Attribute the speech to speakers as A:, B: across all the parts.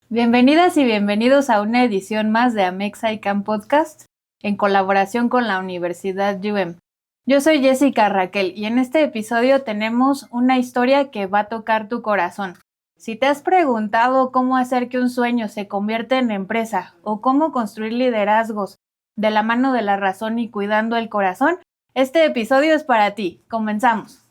A: Bienvenidas y bienvenidos a una edición más de Amexa ICANN Podcast en colaboración con la Universidad UM. Yo soy Jessica Raquel y en este episodio tenemos una historia que va a tocar tu corazón. Si te has preguntado cómo hacer que un sueño se convierta en empresa o cómo construir liderazgos de la mano de la razón y cuidando el corazón, este episodio es para ti. Comenzamos.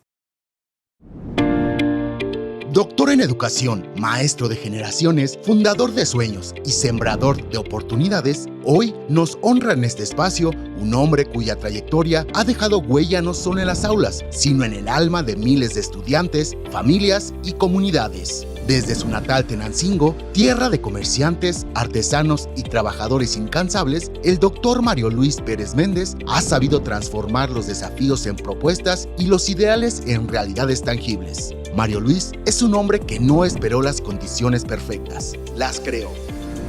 B: Doctor en educación, maestro de generaciones, fundador de sueños y sembrador de oportunidades, hoy nos honra en este espacio un hombre cuya trayectoria ha dejado huella no solo en las aulas, sino en el alma de miles de estudiantes, familias y comunidades. Desde su natal Tenancingo, tierra de comerciantes, artesanos y trabajadores incansables, el doctor Mario Luis Pérez Méndez ha sabido transformar los desafíos en propuestas y los ideales en realidades tangibles. Mario Luis es un hombre que no esperó las condiciones perfectas, las creó.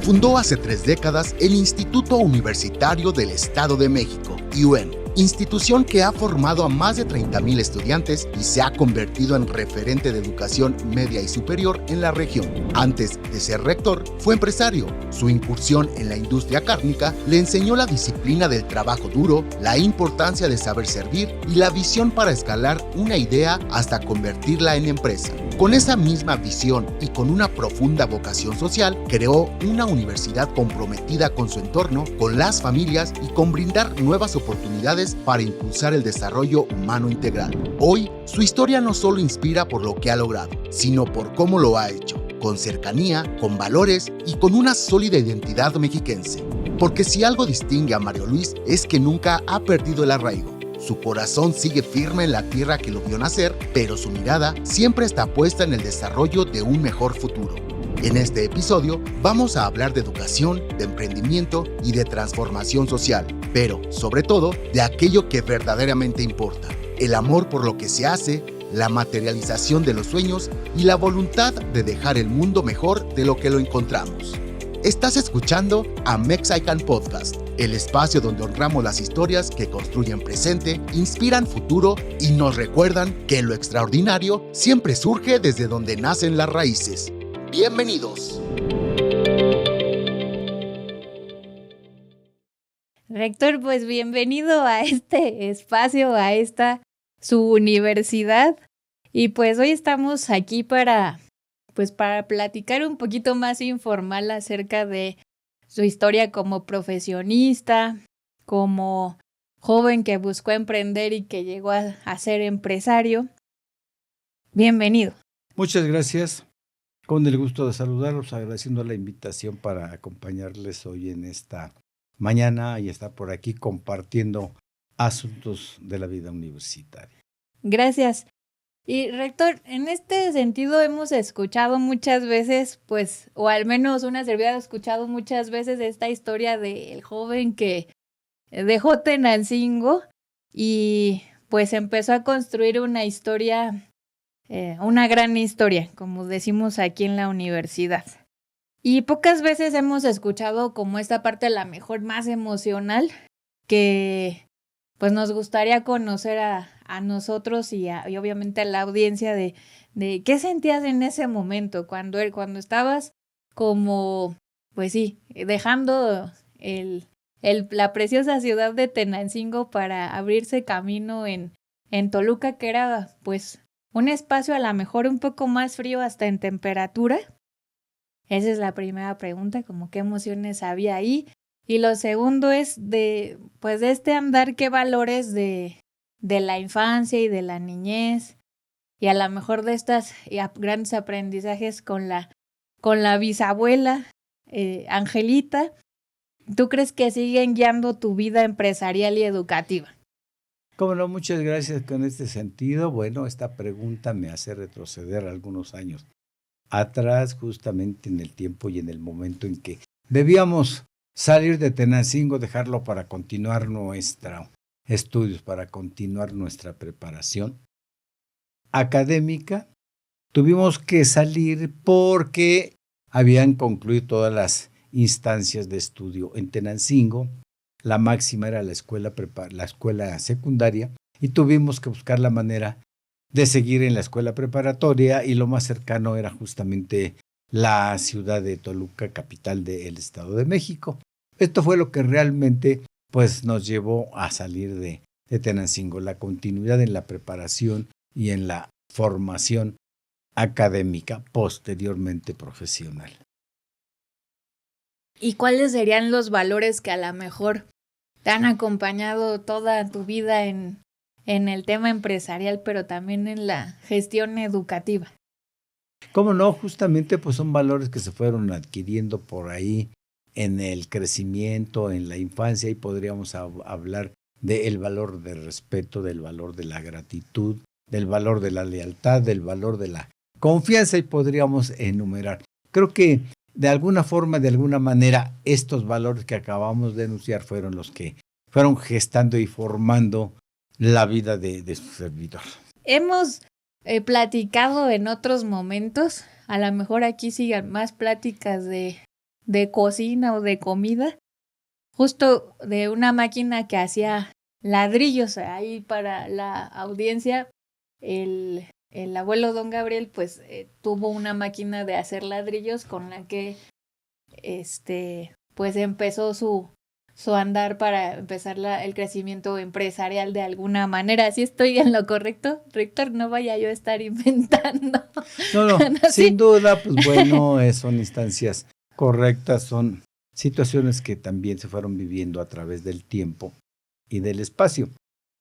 B: Fundó hace 3 décadas el Instituto Universitario del Estado de México, IUM, institución que ha formado a más de 30,000 estudiantes y se ha convertido en referente de educación media y superior en la región. Antes de ser rector, fue empresario. Su incursión en la industria cárnica le enseñó la disciplina del trabajo duro, la importancia de saber servir y la visión para escalar una idea hasta convertirla en empresa. Con esa misma visión y con una profunda vocación social, creó una universidad comprometida con su entorno, con las familias y con brindar nuevas oportunidades para impulsar el desarrollo humano integral. Hoy, su historia no solo inspira por lo que ha logrado, sino por cómo lo ha hecho, con cercanía, con valores y con una sólida identidad mexiquense. Porque si algo distingue a Mario Luis es que nunca ha perdido el arraigo. Su corazón sigue firme en la tierra que lo vio nacer, pero su mirada siempre está puesta en el desarrollo de un mejor futuro. En este episodio vamos a hablar de educación, de emprendimiento y de transformación social, pero sobre todo de aquello que verdaderamente importa, el amor por lo que se hace, la materialización de los sueños y la voluntad de dejar el mundo mejor de lo que lo encontramos. Estás escuchando Amexa ICANN Podcast, el espacio donde honramos las historias que construyen presente, inspiran futuro y nos recuerdan que lo extraordinario siempre surge desde donde nacen las raíces. ¡Bienvenidos!
A: Rector, pues bienvenido a este espacio, a esta su universidad. Y pues hoy estamos aquí para platicar un poquito más informal acerca de su historia como profesionista, como joven que buscó emprender y que llegó a ser empresario. Bienvenido.
C: Muchas gracias. Con el gusto de saludarlos, agradeciendo la invitación para acompañarles hoy en esta mañana y estar por aquí compartiendo asuntos de la vida universitaria.
A: Gracias. Y rector, en este sentido hemos escuchado muchas veces, pues, o al menos una servidora ha escuchado muchas veces esta historia del joven que dejó Tenancingo y pues empezó a construir una historia, una gran historia, como decimos aquí en la universidad. Y pocas veces hemos escuchado como esta parte a la mejor más emocional que pues nos gustaría conocer a nosotros y obviamente a la audiencia de qué sentías en ese momento cuando estabas como, pues sí, dejando la preciosa ciudad de Tenancingo para abrirse camino en Toluca, que era pues un espacio a lo mejor un poco más frío hasta en temperatura. Esa es la primera pregunta, como qué emociones había ahí. Y lo segundo es de este andar, qué valores de la infancia y de la niñez y a lo mejor de estas grandes aprendizajes con la bisabuela Angelita, ¿tú crees que siguen guiando tu vida empresarial y educativa?
C: Cómo no, muchas gracias con este sentido. Bueno, esta pregunta me hace retroceder algunos años atrás, justamente en el tiempo y en el momento en que debíamos salir de Tenancingo, dejarlo para continuar nuestros estudios, para continuar nuestra preparación académica. Tuvimos que salir porque habían concluido todas las instancias de estudio en Tenancingo. La máxima era la escuela secundaria y tuvimos que buscar la manera de seguir en la escuela preparatoria y lo más cercano era justamente la ciudad de Toluca, capital del Estado de México. Esto fue lo que realmente pues, nos llevó a salir de Tenancingo, la continuidad en la preparación y en la formación académica, posteriormente profesional.
A: ¿Y cuáles serían los valores que a lo mejor te han acompañado toda tu vida en el tema empresarial, pero también en la gestión educativa?
C: ¿Cómo no? Justamente pues son valores que se fueron adquiriendo por ahí en el crecimiento, en la infancia, y podríamos hablar del valor del respeto, del valor de la gratitud, del valor de la lealtad, del valor de la confianza, y podríamos enumerar. Creo que de alguna forma, de alguna manera, estos valores que acabamos de enunciar fueron los que fueron gestando y formando la vida de su servidor.
A: Hemos platicado en otros momentos, a lo mejor aquí sigan más pláticas de cocina o de comida, justo de una máquina que hacía ladrillos. Ahí para la audiencia, el abuelo don Gabriel pues tuvo una máquina de hacer ladrillos con la que pues empezó su andar para empezar el crecimiento empresarial de alguna manera. ¿Sí estoy en lo correcto, Rector? No vaya yo a estar inventando.
C: No, sin duda, pues bueno, son instancias correctas, son situaciones que también se fueron viviendo a través del tiempo y del espacio.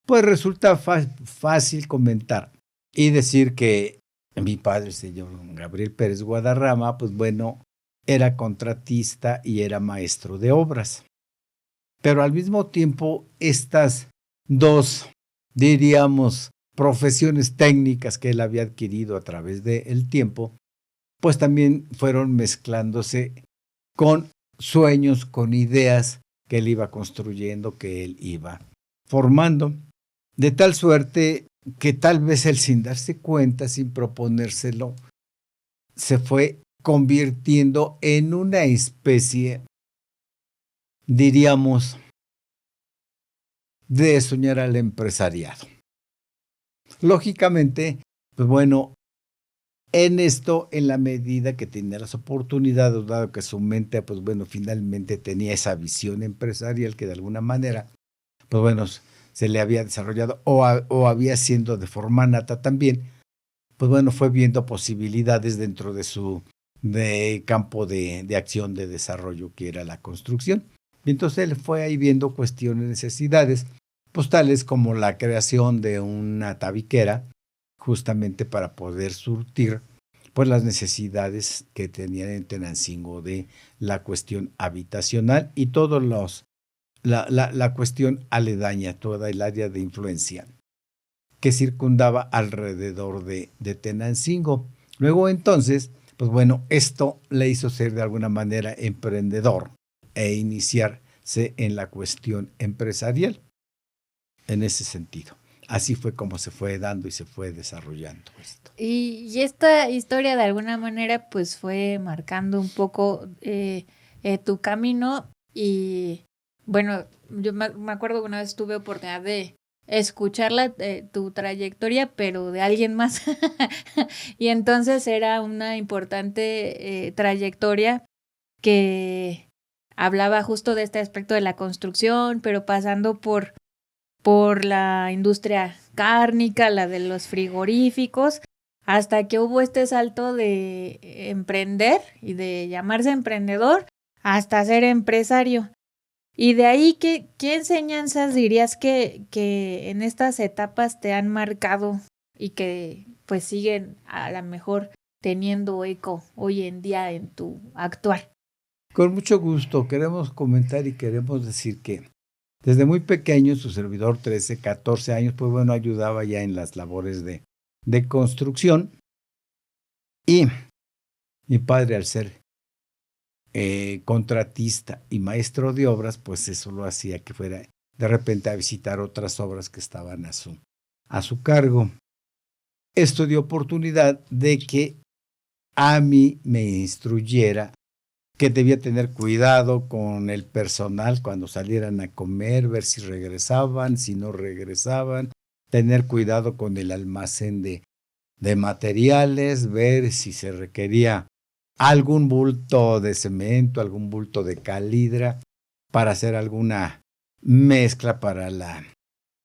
C: Pues resulta fácil comentar y decir que mi padre, el señor Gabriel Pérez Guadarrama, pues bueno, era contratista y era maestro de obras. Pero al mismo tiempo, estas dos, diríamos, profesiones técnicas que él había adquirido a través del tiempo, pues también fueron mezclándose con sueños, con ideas que él iba construyendo, que él iba formando, de tal suerte que tal vez él, sin darse cuenta, sin proponérselo, se fue convirtiendo en una especie, diríamos, de soñar al empresariado. Lógicamente, pues bueno, en esto, en la medida que tenía las oportunidades, dado que su mente, pues bueno, finalmente tenía esa visión empresarial que de alguna manera, pues bueno, se le había desarrollado o había sido de forma nata también, pues bueno, fue viendo posibilidades dentro de su campo de acción, de desarrollo, que era la construcción. Y entonces él fue ahí viendo cuestiones, necesidades, pues tales como la creación de una tabiquera, justamente para poder surtir pues las necesidades que tenían en Tenancingo de la cuestión habitacional y todos la cuestión aledaña, toda el área de influencia que circundaba alrededor de Tenancingo. Luego entonces, pues bueno, esto le hizo ser de alguna manera emprendedor e iniciarse en la cuestión empresarial en ese sentido. Así fue como se fue dando y se fue desarrollando esto.
A: Y esta historia de alguna manera pues fue marcando un poco tu camino. Y bueno, yo me acuerdo que una vez tuve oportunidad de escucharla, tu trayectoria, pero de alguien más. Y entonces era una importante trayectoria que hablaba justo de este aspecto de la construcción, pero pasando por la industria cárnica, la de los frigoríficos, hasta que hubo este salto de emprender y de llamarse emprendedor hasta ser empresario. Y de ahí, ¿qué enseñanzas dirías que en estas etapas te han marcado y que pues siguen a lo mejor teniendo eco hoy en día en tu actuar?
C: Con mucho gusto, queremos comentar y queremos decir que desde muy pequeño, su servidor, 13, 14 años, pues bueno, ayudaba ya en las labores de construcción. Y mi padre, al ser contratista y maestro de obras, pues eso lo hacía que fuera de repente a visitar otras obras que estaban a su cargo. Esto dio oportunidad de que a mí me instruyera que debía tener cuidado con el personal cuando salieran a comer, ver si regresaban, si no regresaban, tener cuidado con el almacén de materiales, ver si se requería algún bulto de cemento, algún bulto de cal hidra para hacer alguna mezcla para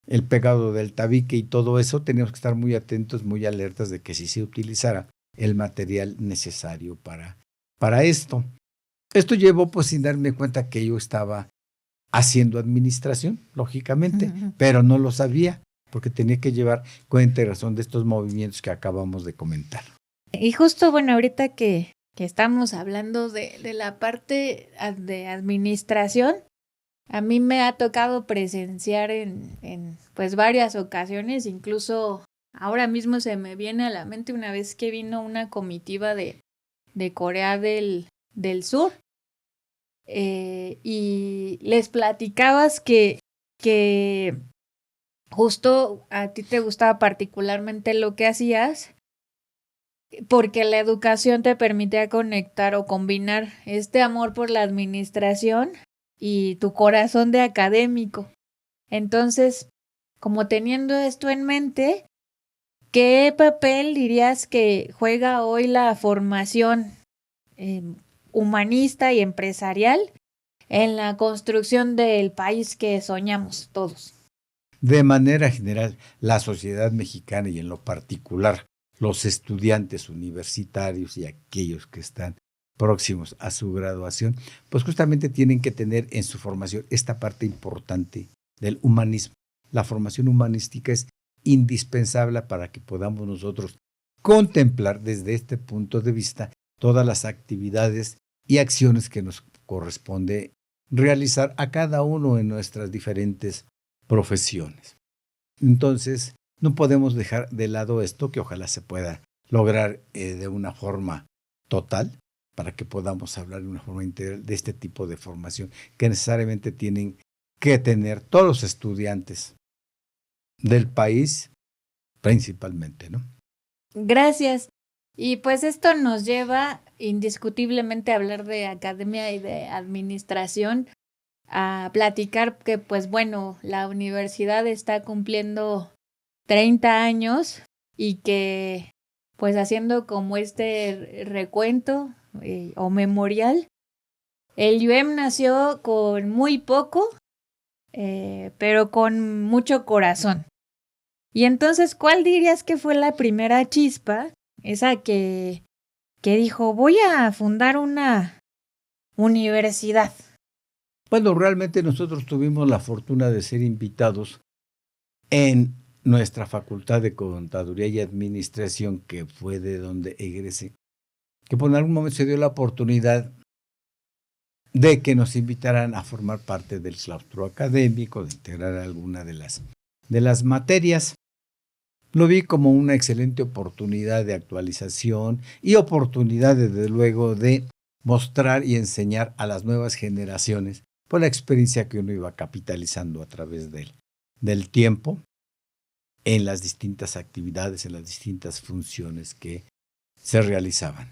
C: el pegado del tabique y todo eso. Teníamos que estar muy atentos, muy alertas de que si se utilizara el material necesario para esto. Esto llevó pues sin darme cuenta que yo estaba haciendo administración, lógicamente, pero no lo sabía porque tenía que llevar cuenta y razón de estos movimientos que acabamos de comentar.
A: Y justo, bueno, ahorita que estamos hablando de la parte de administración, a mí me ha tocado presenciar en pues varias ocasiones, incluso ahora mismo se me viene a la mente una vez que vino una comitiva de Corea del Sur, y les platicabas que justo a ti te gustaba particularmente lo que hacías, porque la educación te permitía conectar o combinar este amor por la administración y tu corazón de académico. Entonces, como teniendo esto en mente, ¿qué papel dirías que juega hoy la formación humanista y empresarial en la construcción del país que soñamos todos?
C: De manera general, la sociedad mexicana y en lo particular los estudiantes universitarios y aquellos que están próximos a su graduación, pues justamente tienen que tener en su formación esta parte importante del humanismo. La formación humanística es indispensable para que podamos nosotros contemplar desde este punto de vista todas las actividades y acciones que nos corresponde realizar a cada uno en nuestras diferentes profesiones. Entonces, no podemos dejar de lado esto, que ojalá se pueda lograr de una forma total, para que podamos hablar de una forma integral de este tipo de formación que necesariamente tienen que tener todos los estudiantes del país, principalmente, ¿no?
A: Gracias. Y pues esto nos lleva indiscutiblemente a hablar de academia y de administración, a platicar que pues bueno, la universidad está cumpliendo 30 años y que pues haciendo como este recuento o memorial, el IUEM nació con muy poco, pero con mucho corazón. Y entonces, ¿cuál dirías que fue la primera chispa? Esa que dijo, voy a fundar una universidad.
C: Bueno, realmente nosotros tuvimos la fortuna de ser invitados en nuestra Facultad de Contaduría y Administración, que fue de donde egresé, que por algún momento se dio la oportunidad de que nos invitaran a formar parte del claustro académico, de integrar alguna de las materias. Lo vi como una excelente oportunidad de actualización y oportunidad, desde luego, de mostrar y enseñar a las nuevas generaciones por la experiencia que uno iba capitalizando a través del tiempo en las distintas actividades, en las distintas funciones que se realizaban.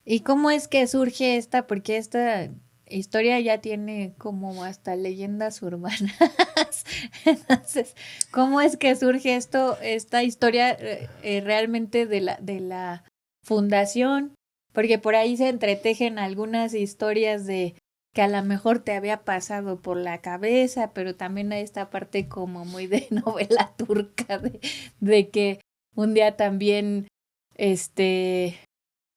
A: ¿Y cómo es que surge esta? Porque esta historia ya tiene como hasta leyendas urbanas. Entonces, ¿cómo es que surge esta historia realmente de la fundación? Porque por ahí se entretejen algunas historias de que a lo mejor te había pasado por la cabeza, pero también hay esta parte como muy de novela turca de que un día también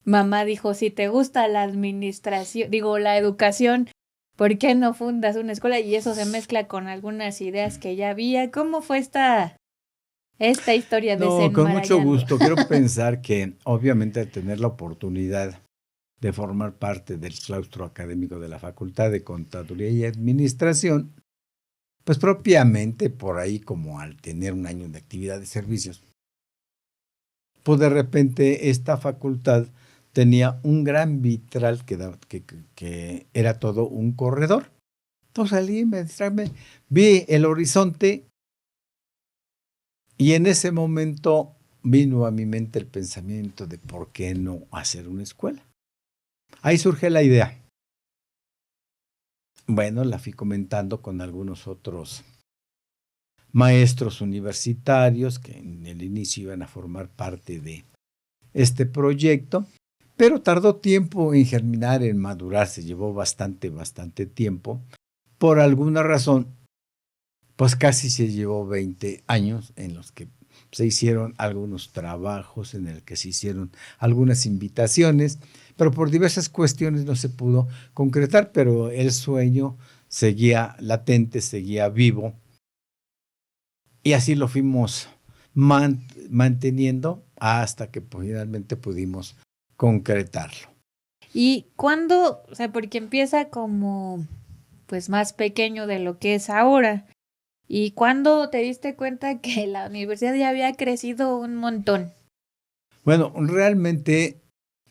A: mamá dijo, si te gusta la administración, la educación, ¿por qué no fundas una escuela? Y eso se mezcla con algunas ideas que ya había. ¿Cómo fue esta historia de
C: No, con mucho
A: desenmarañando?
C: gusto. Quiero pensar que obviamente al tener la oportunidad de formar parte del claustro académico de la Facultad de Contaduría y Administración, pues propiamente por ahí, como al tener un año de actividad de servicios, pues de repente esta facultad tenía un gran vitral que era todo un corredor. Entonces salí, me distraje, vi el horizonte y en ese momento vino a mi mente el pensamiento de por qué no hacer una escuela. Ahí surge la idea. Bueno, la fui comentando con algunos otros maestros universitarios que en el inicio iban a formar parte de este proyecto, pero tardó tiempo en germinar, en madurar, se llevó bastante tiempo. Por alguna razón, pues casi se llevó 20 años en los que se hicieron algunos trabajos, en el que se hicieron algunas invitaciones, pero por diversas cuestiones no se pudo concretar, pero el sueño seguía latente, seguía vivo, y así lo fuimos manteniendo hasta que pues, finalmente pudimos concretarlo.
A: ¿Y cuándo? O sea, porque empieza como pues más pequeño de lo que es ahora. ¿Y cuándo te diste cuenta que la universidad ya había crecido un montón?
C: Bueno, realmente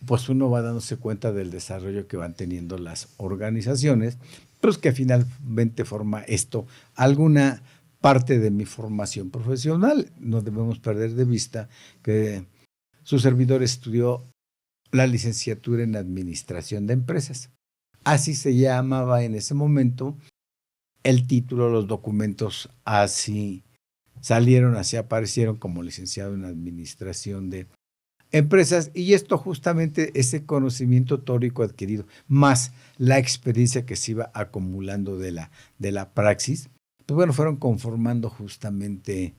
C: pues uno va dándose cuenta del desarrollo que van teniendo las organizaciones, pues que finalmente forma esto alguna parte de mi formación profesional. No debemos perder de vista que su servidor estudió la licenciatura en Administración de Empresas. Así se llamaba en ese momento el título, los documentos así salieron, así aparecieron como licenciado en Administración de Empresas, y esto justamente ese conocimiento teórico adquirido, más la experiencia que se iba acumulando de la praxis, pues bueno, fueron conformando justamente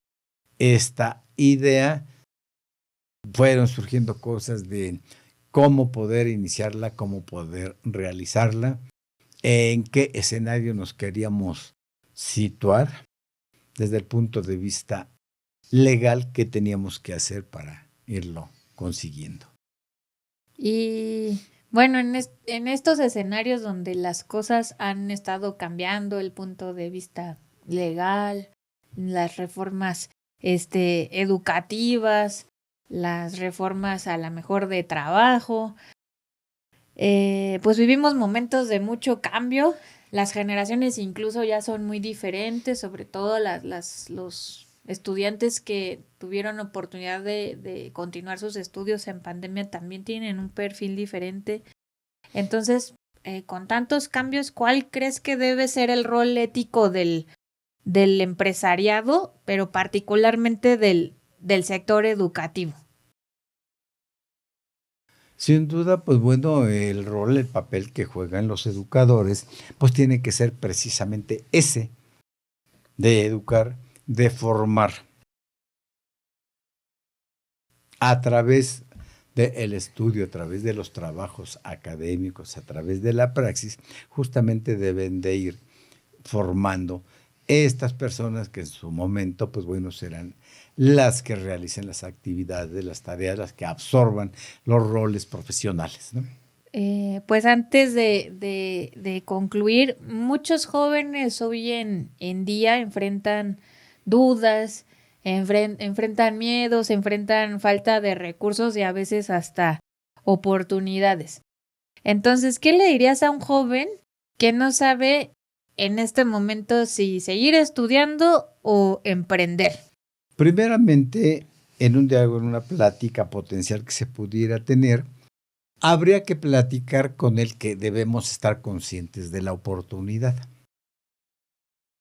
C: esta idea, fueron surgiendo cosas de cómo poder iniciarla, cómo poder realizarla, en qué escenario nos queríamos situar desde el punto de vista legal, qué teníamos que hacer para irlo consiguiendo.
A: Y bueno, en estos escenarios donde las cosas han estado cambiando, el punto de vista legal, las reformas educativas, las reformas a lo mejor de trabajo, pues vivimos momentos de mucho cambio. Las generaciones incluso ya son muy diferentes, sobre todo los estudiantes que tuvieron oportunidad de continuar sus estudios en pandemia también tienen un perfil diferente. Entonces, con tantos cambios, ¿cuál crees que debe ser el rol ético del empresariado, pero particularmente del sector educativo?
C: Sin duda, pues bueno, el rol, el papel que juegan los educadores, pues tiene que ser precisamente ese, de educar, de formar, a través del estudio, a través de los trabajos académicos, a través de la praxis, justamente deben de ir formando estas personas que en su momento, pues bueno, serán las que realicen las actividades, las tareas, las que absorban los roles profesionales, ¿no?
A: Pues antes de concluir, muchos jóvenes hoy en día enfrentan dudas, enfrentan miedos, enfrentan falta de recursos y a veces hasta oportunidades. Entonces, ¿qué le dirías a un joven que no sabe en este momento si seguir estudiando o emprender?
C: Primeramente, en un diálogo, en una plática potencial que se pudiera tener, habría que platicar con él que debemos estar conscientes de la oportunidad.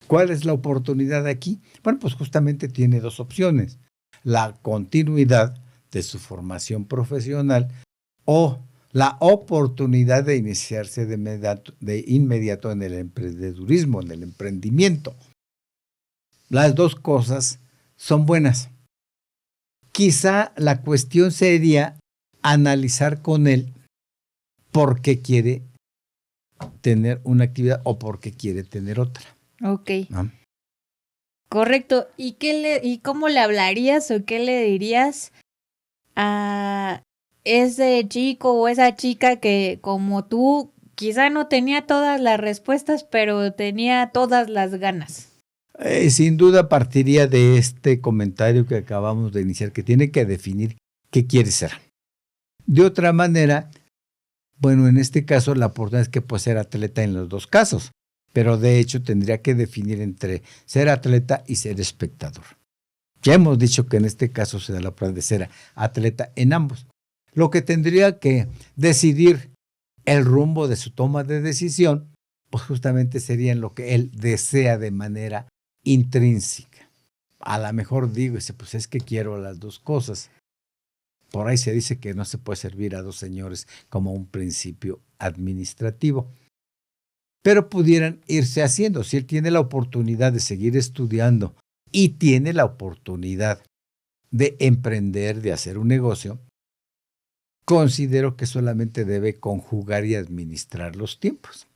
C: ¿Cuál es la oportunidad aquí? Bueno, pues justamente tiene dos opciones: la continuidad de su formación profesional o la oportunidad de iniciarse de inmediato en el emprendedurismo, en el emprendimiento. Las dos cosas son buenas. Quizá la cuestión sería analizar con él por qué quiere tener una actividad o por qué quiere tener otra.
A: Ok.
C: ¿No?
A: Correcto. ¿Y cómo le hablarías o qué le dirías a ese chico o esa chica que, como tú, quizá no tenía todas las respuestas, pero tenía todas las ganas?
C: Sin duda partiría de este comentario que acabamos de iniciar, que tiene que definir qué quiere ser. De otra manera, bueno, en este caso la oportunidad es que puede ser atleta en los dos casos, pero de hecho tendría que definir entre ser atleta y ser espectador. Ya hemos dicho que en este caso se da la oportunidad de ser atleta en ambos. Lo que tendría que decidir el rumbo de su toma de decisión, pues justamente sería en lo que él desea de manera intrínseca. A lo mejor digo, pues es que quiero las dos cosas. Por ahí se dice que no se puede servir a dos señores como un principio administrativo. Pero pudieran irse haciendo. Si él tiene la oportunidad de seguir estudiando y tiene la oportunidad de emprender, de hacer un negocio, considero que solamente debe conjugar y administrar los tiempos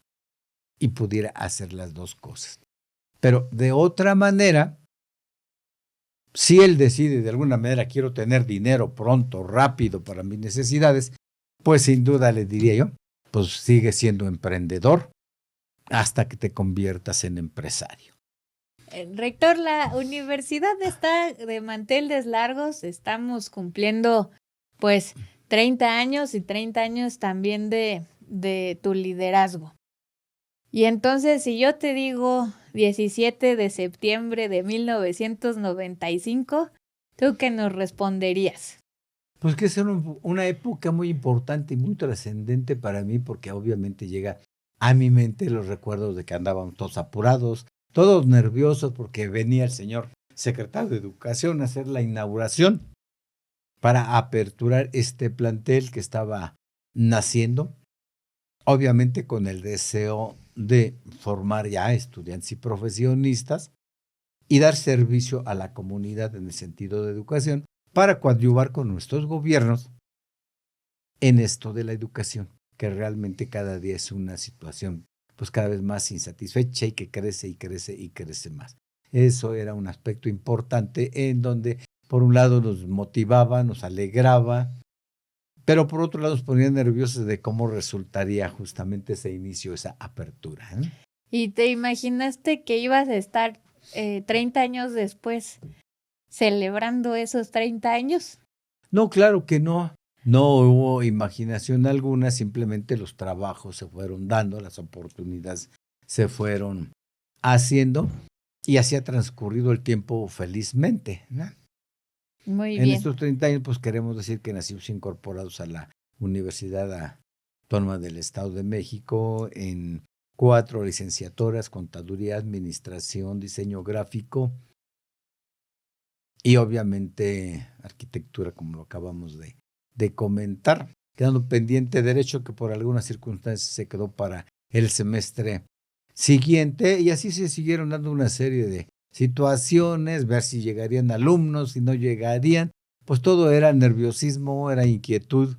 C: y pudiera hacer las dos cosas. Pero de otra manera, si él decide de alguna manera quiero tener dinero pronto, rápido para mis necesidades, pues sin duda le diría yo, pues sigue siendo emprendedor hasta que te conviertas en empresario.
A: Rector, la universidad está de manteles largos, estamos cumpliendo pues 30 años y 30 años también de tu liderazgo. Y entonces, si yo te digo 17 de septiembre de 1995, ¿tú qué nos responderías?
C: Pues que es una época muy importante y muy trascendente para mí, porque obviamente llega a mi mente los recuerdos de que andábamos todos apurados, todos nerviosos, porque venía el señor secretario de Educación a hacer la inauguración para aperturar este plantel que estaba naciendo, obviamente con el deseo de formar ya estudiantes y profesionistas y dar servicio a la comunidad en el sentido de educación para coadyuvar con nuestros gobiernos en esto de la educación, que realmente cada día es una situación pues cada vez más insatisfecha y que crece y crece y crece más. Eso era un aspecto importante en donde por un lado nos motivaba, nos alegraba, pero por otro lado nos ponía nerviosos de cómo resultaría justamente ese inicio, esa apertura, ¿eh?
A: ¿Y te imaginaste que ibas a estar 30 años después celebrando esos 30 años?
C: No, claro que no. No hubo imaginación alguna, simplemente los trabajos se fueron dando, las oportunidades se fueron haciendo y así ha transcurrido el tiempo felizmente, ¿no?
A: Muy
C: En
A: bien.
C: estos 30 años, pues queremos decir que nacimos incorporados a la Universidad Autónoma del Estado de México en 4 licenciaturas, Contaduría, Administración, Diseño Gráfico y obviamente Arquitectura, como lo acabamos de comentar, quedando pendiente Derecho, que por algunas circunstancias se quedó para el semestre siguiente, y así se siguieron dando una serie de situaciones, ver si llegarían alumnos, si no llegarían, pues todo era nerviosismo, era inquietud,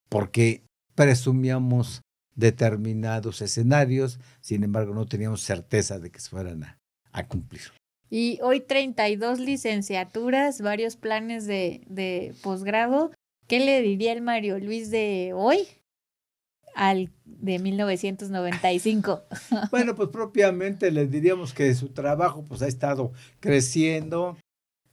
C: porque presumíamos determinados escenarios, sin embargo no teníamos certeza de que se fueran a cumplir.
A: Y hoy 32 licenciaturas, varios planes de posgrado. ¿Qué le diría el Mario Luis de hoy al de 1995?
C: Bueno, pues propiamente les diríamos que su trabajo pues ha estado creciendo,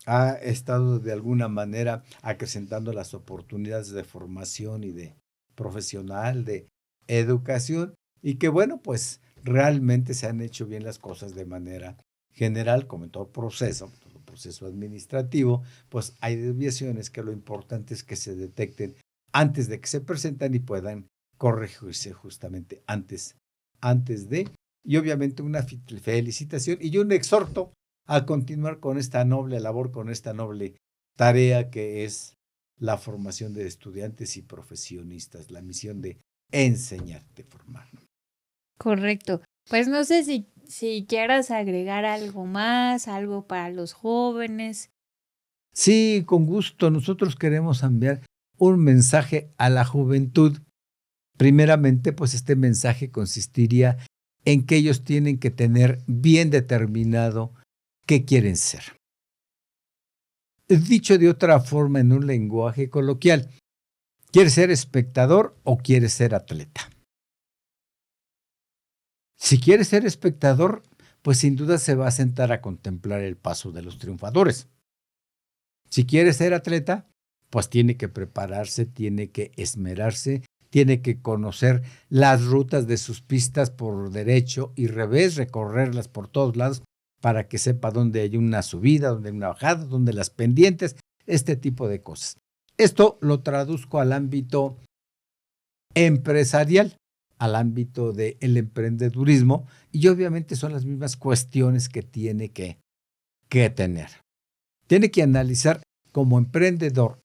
C: ha estado de alguna manera acrecentando las oportunidades de formación y de profesional, de educación, y que bueno, pues realmente se han hecho bien las cosas de manera general, como en todo proceso administrativo, pues hay desviaciones que lo importante es que se detecten antes de que se presentan y puedan corregirse justamente antes de, y obviamente una felicitación y un exhorto a continuar con esta noble labor, con esta noble tarea que es la formación de estudiantes y profesionistas, la misión de enseñar, de formar.
A: Correcto. Pues no sé si quieras agregar algo más, algo para los jóvenes.
C: Sí, con gusto. Nosotros queremos enviar un mensaje a la juventud. Primeramente, pues este mensaje consistiría en que ellos tienen que tener bien determinado qué quieren ser. Dicho de otra forma, en un lenguaje coloquial, ¿quieres ser espectador o quieres ser atleta? Si quieres ser espectador, pues sin duda se va a sentar a contemplar el paso de los triunfadores. Si quiere ser atleta, pues tiene que prepararse, tiene que esmerarse, tiene que conocer las rutas de sus pistas por derecho y revés, recorrerlas por todos lados para que sepa dónde hay una subida, dónde hay una bajada, dónde las pendientes, este tipo de cosas. Esto lo traduzco al ámbito empresarial, al ámbito del emprendedurismo, y obviamente son las mismas cuestiones que tiene que tener. Tiene que analizar como emprendedor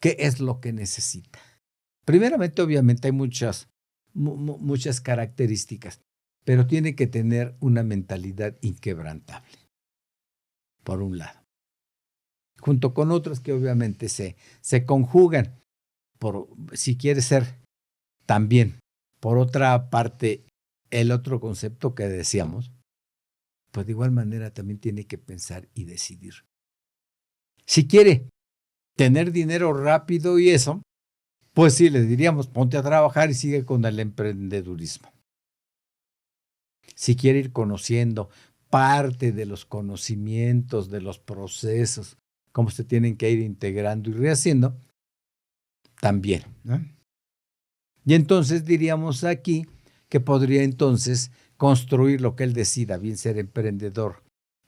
C: qué es lo que necesita. Primeramente, obviamente, hay muchas características, pero tiene que tener una mentalidad inquebrantable, por un lado, junto con otras que obviamente se conjugan. Si quiere ser también, por otra parte, el otro concepto que decíamos, pues de igual manera también tiene que pensar y decidir. Si quiere tener dinero rápido y eso, pues sí, le diríamos, ponte a trabajar y sigue con el emprendedurismo. Si quiere ir conociendo parte de los conocimientos, de los procesos, cómo se tienen que ir integrando y rehaciendo, también, ¿no? Y entonces diríamos aquí que podría entonces construir lo que él decida, bien ser emprendedor,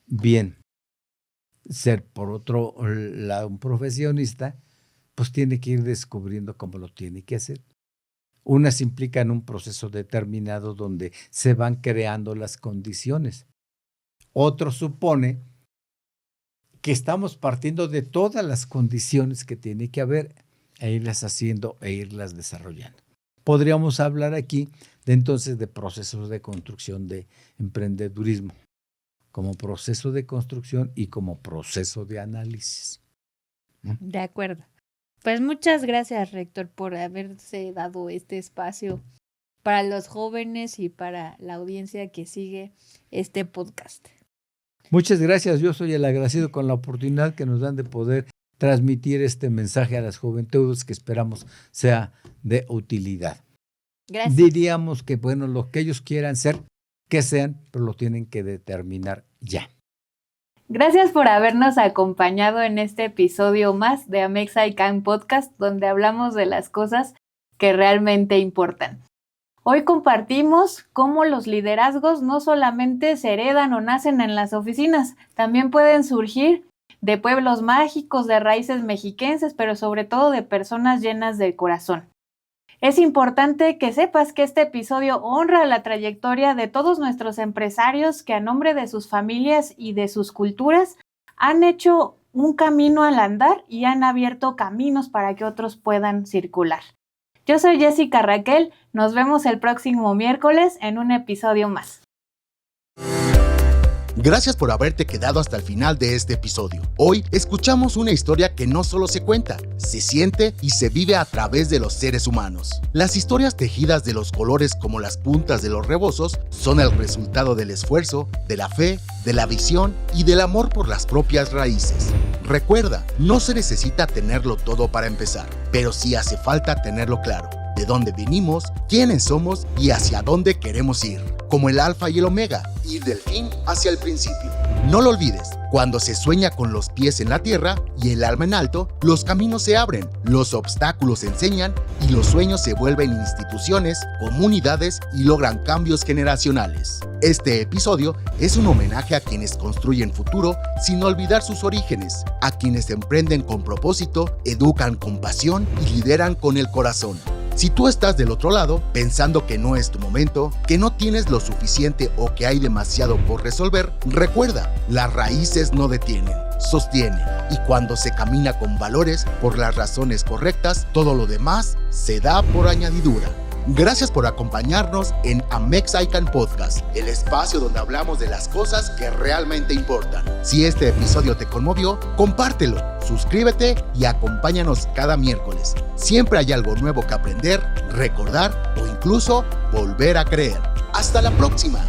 C: bien ser por otro lado un profesionista, pues tiene que ir descubriendo cómo lo tiene que hacer. Unas implican un proceso determinado donde se van creando las condiciones. Otro supone que estamos partiendo de todas las condiciones que tiene que haber e irlas haciendo e irlas desarrollando. Podríamos hablar aquí entonces de procesos de construcción de emprendedurismo, como proceso de construcción y como proceso de análisis.
A: De acuerdo. Pues muchas gracias, rector, por haberse dado este espacio para los jóvenes y para la audiencia que sigue este podcast.
C: Muchas gracias. Yo soy el agradecido con la oportunidad que nos dan de poder transmitir este mensaje a las juventudes que esperamos sea de utilidad.
A: Gracias.
C: Diríamos que, bueno, lo que ellos quieran ser, que sean, pero lo tienen que determinar ya.
A: Gracias por habernos acompañado en este episodio más de Amex I Can Podcast, donde hablamos de las cosas que realmente importan. Hoy compartimos cómo los liderazgos no solamente se heredan o nacen en las oficinas, también pueden surgir de pueblos mágicos, de raíces mexiquenses, pero sobre todo de personas llenas de corazón. Es importante que sepas que este episodio honra la trayectoria de todos nuestros empresarios que a nombre de sus familias y de sus culturas han hecho un camino al andar y han abierto caminos para que otros puedan circular. Yo soy Jessica Raquel, nos vemos el próximo miércoles en un episodio más.
B: Gracias por haberte quedado hasta el final de este episodio. Hoy escuchamos una historia que no solo se cuenta, se siente y se vive a través de los seres humanos. Las historias tejidas de los colores como las puntas de los rebozos son el resultado del esfuerzo, de la fe, de la visión y del amor por las propias raíces. Recuerda, no se necesita tenerlo todo para empezar, pero sí hace falta tenerlo claro. De dónde venimos, quiénes somos y hacia dónde queremos ir. Como el alfa y el omega, ir del fin hacia el principio. No lo olvides, cuando se sueña con los pies en la tierra y el alma en alto, los caminos se abren, los obstáculos se enseñan y los sueños se vuelven instituciones, comunidades y logran cambios generacionales. Este episodio es un homenaje a quienes construyen futuro sin olvidar sus orígenes, a quienes emprenden con propósito, educan con pasión y lideran con el corazón. Si tú estás del otro lado, pensando que no es tu momento, que no tienes lo suficiente o que hay demasiado por resolver, recuerda, las raíces no detienen, sostienen. Y cuando se camina con valores, por las razones correctas, todo lo demás se da por añadidura. Gracias por acompañarnos en Amex I Can Podcast, el espacio donde hablamos de las cosas que realmente importan. Si este episodio te conmovió, compártelo, suscríbete y acompáñanos cada miércoles. Siempre hay algo nuevo que aprender, recordar o incluso volver a creer. ¡Hasta la próxima!